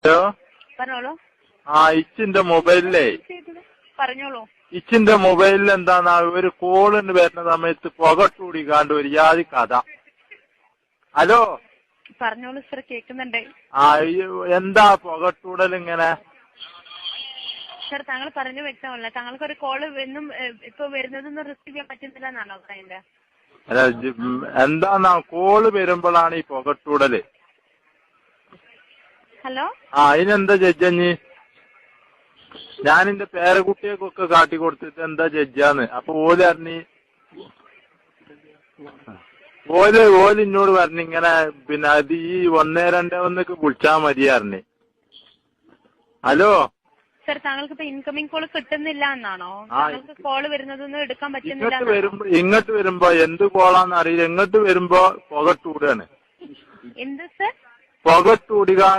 Hello പറഞ്ഞോളൂ. ഇച്ചിന്റെ മൊബൈലിലേ പറഞ്ഞോളൂ. ഇച്ചിന്റെ മൊബൈലിൽ എന്താന്നാ ഒരു കോളിന് വരുന്ന സമയത്ത് പുകട്ടൂടിക്കാണ്ട് ഒരു ജാതി കഥ. ഹലോ പറഞ്ഞോളൂ സർ, കേൾക്കുന്നുണ്ട്. എന്താ പുകട്ടൂടൽ ഇങ്ങനെ? സർ താങ്കൾ പറഞ്ഞു വ്യക്തമല്ല. താങ്കൾക്ക് ഒരു കോള് എന്നും ഇപ്പൊ വരുന്നതൊന്നും റിസീവ് ചെയ്യാൻ പറ്റുന്നില്ല എന്നാണോ പറയുന്നത്? അല്ല, എന്താന്നാ കോള് വരുമ്പോഴാണ് ഈ പുകട്ടൂടല്. ഹലോ അതിനെന്താ ജഡ്ജഞ്ഞ്? ഞാനെന്റെ പേരക്കുട്ടികൾക്കൊക്കെ കാട്ടിക്കൊടുത്തിട്ട് എന്താ ജഡ്ജാന്ന്. അപ്പൊ ഓല് എന്നോട് പറഞ്ഞു ഇങ്ങനെ, പിന്നെ അത് ഈ 121 വിളിച്ചാ മതിയാറിന്. ഹലോ സർ, താങ്കൾക്ക് ഇപ്പൊ ഇൻകമിംഗ് കോള് കിട്ടുന്നില്ല എന്നാണോ? താങ്കൾക്ക് കോള് വരുന്നതൊന്നും എടുക്കാൻ പറ്റുന്നില്ല? ഇങ്ങോട്ട് വരുമ്പോ എന്ത് കോളാന്ന് അറിയില്ല. ഇങ്ങോട്ട് വരുമ്പോ പുകട്ടൂടാണ്. എന്ത് സർ? പുകട്ടൂടികാണ്ട്